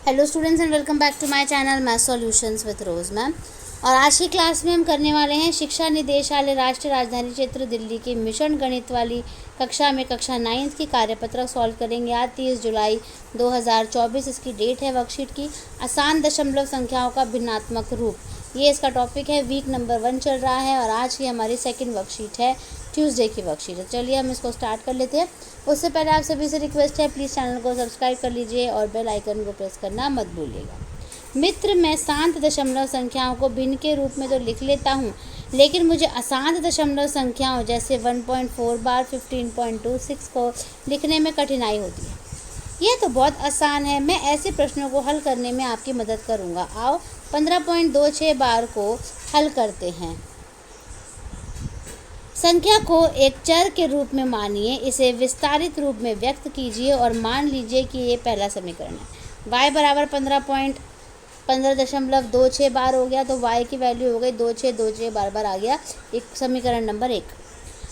Hello students and welcome back to my channel math solutions with Rose ma'am. और आज की class में हम करने वाले हैं शिक्षा निदेशालय राष्ट्रीय राजधानी क्षेत्र दिल्ली की मिशन गणित वाली कक्षा में कक्षा 9th की कार्यपत्रक सॉल्व करेंगे। आज 30 जुलाई 2024 इसकी डेट है। वर्कशीट की आसान दशमलव संख्याओं का भिन्नात्मक रूप, ये इसका टॉपिक है। वीक नंबर 1 चल रहा है और आज की हमारी सेकंड वर्कशीट है, ट्यूसडे की वर्कशीट है। चलिए हम इसको स्टार्ट कर लेते हैं। उससे पहले आप सभी से रिक्वेस्ट है, प्लीज़ चैनल को सब्सक्राइब कर लीजिए और बेल आइकन को प्रेस करना मत भूलिएगा। मित्र, मैं शांत दशमलव संख्याओं को भिन्न के रूप में तो लिख लेता हूँ, लेकिन मुझे अशांत दशमलव संख्याओं जैसे 1.4 बार 15.26 को लिखने में कठिनाई होती है। यह तो बहुत आसान है, मैं ऐसे प्रश्नों को हल करने में आपकी मदद करूँगा। आओ 15.26 बार को हल करते हैं। संख्या को एक चर के रूप में मानिए, इसे विस्तारित रूप में व्यक्त कीजिए और मान लीजिए कि ये पहला समीकरण है। y बराबर 15.26 बार हो गया, तो y की वैल्यू हो गई 2626 बार आ गया एक समीकरण नंबर 1।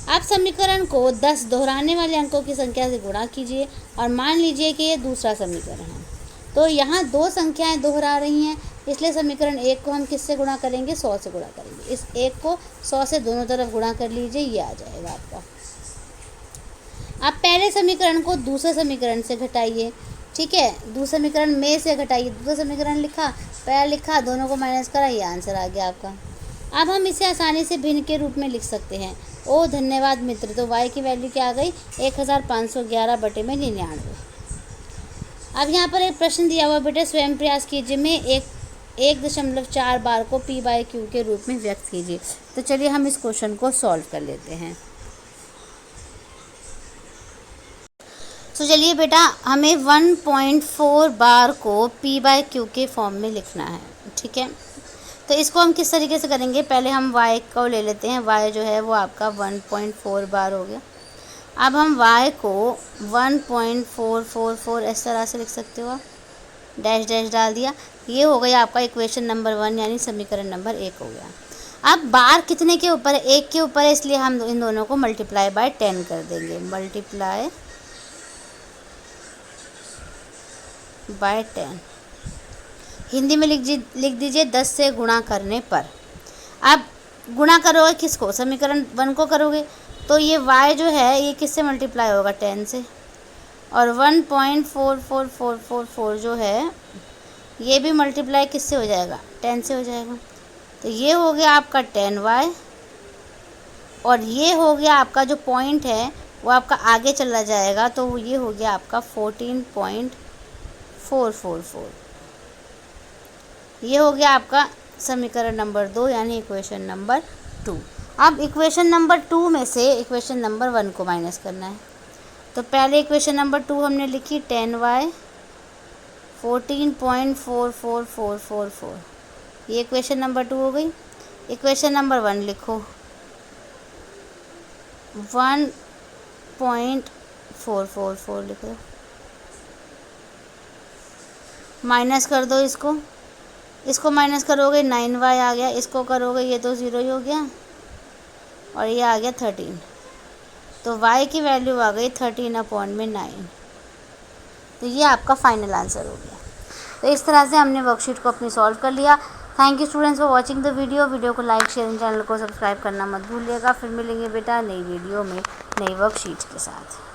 आप समीकरण को 10 दोहराने वाले अंकों की संख्या से गुणा कीजिए और मान लीजिए कि ये दूसरा समीकरण है। तो यहाँ दो संख्याएं दोहरा रही हैं, इसलिए समीकरण 1 को हम किससे गुणा करेंगे? 100 से गुणा करेंगे। इस 1 को 100 से दोनों तरफ गुणा कर लीजिए, ये आ जाएगा आपका। आप पहले समीकरण को दूसरे समीकरण से घटाइए, ठीक है, दूसरे समीकरण में से घटाइए। दूसरा समीकरण लिखा, पहला लिखा, दोनों को माइनस करा, ये आंसर आ गया आपका। अब हम इसे आसानी से भिन्न के रूप में लिख सकते हैं। ओ धन्यवाद मित्र। तो y की वैल्यू क्या आ गई? 1511/99। अब यहाँ पर एक प्रश्न दिया हुआ, बेटे स्वयं प्रयास कीजिए में 1.4 बार को p/q के रूप में व्यक्त कीजिए। तो चलिए हम इस क्वेश्चन को सॉल्व कर लेते हैं। तो चलिए बेटा, हमें 1.4 बार को p/q के फॉर्म में लिखना है, ठीक है। तो इसको हम किस तरीके से करेंगे? पहले हम y को ले लेते हैं। y जो है वो आपका 1.4 बार हो गया। अब हम y को 1.444 इस तरह से लिख सकते हो, डैश डैश डाल दिया। ये हो गया आपका इक्वेशन नंबर 1 यानी समीकरण नंबर 1 हो गया। अब बार कितने के ऊपर है? 1 के ऊपर है, इसलिए हम इन दोनों को मल्टीप्लाई बाय 10 कर देंगे। मल्टीप्लाई बाय 10 हिंदी में लिख दीजिए 10 से गुणा करने पर। अब गुणा करोगे किसको? समीकरण 1 को करोगे, तो ये y जो है ये किससे मल्टीप्लाई होगा? 10 से। और 1.44444 जो है ये भी मल्टीप्लाई किससे हो जाएगा? 10 से हो जाएगा। तो ये हो गया आपका 10y और ये हो गया आपका जो पॉइंट है वो आपका आगे चला जाएगा, तो ये हो गया आपका 14.444। ये हो गया आपका समीकरण नंबर 2 यानी इक्वेशन नंबर 2। अब इक्वेशन नंबर 2 में से इक्वेशन नंबर 1 को माइनस करना है। तो पहले इक्वेशन नंबर 2 हमने लिखी 10y 14.44444, ये इक्वेशन नंबर 2 हो गई। इक्वेशन नंबर 1 लिखो 1.444 लिखो, माइनस कर दो इसको माइनस करोगे 9y आ गया, इसको करोगे ये तो 0 ही हो गया और ये आ गया 13। तो y की वैल्यू आ गई 13/9। तो ये आपका फाइनल आंसर हो गया। तो इस तरह से हमने वर्कशीट को अपनी सॉल्व कर लिया। Thank you students for watching the video को लाइक शेयर, चैनल को सब्सक्राइब करना मत भूलिएगा। फिर मिलेंगे बेटा नई वीडियो में नई वर्कशीट के साथ।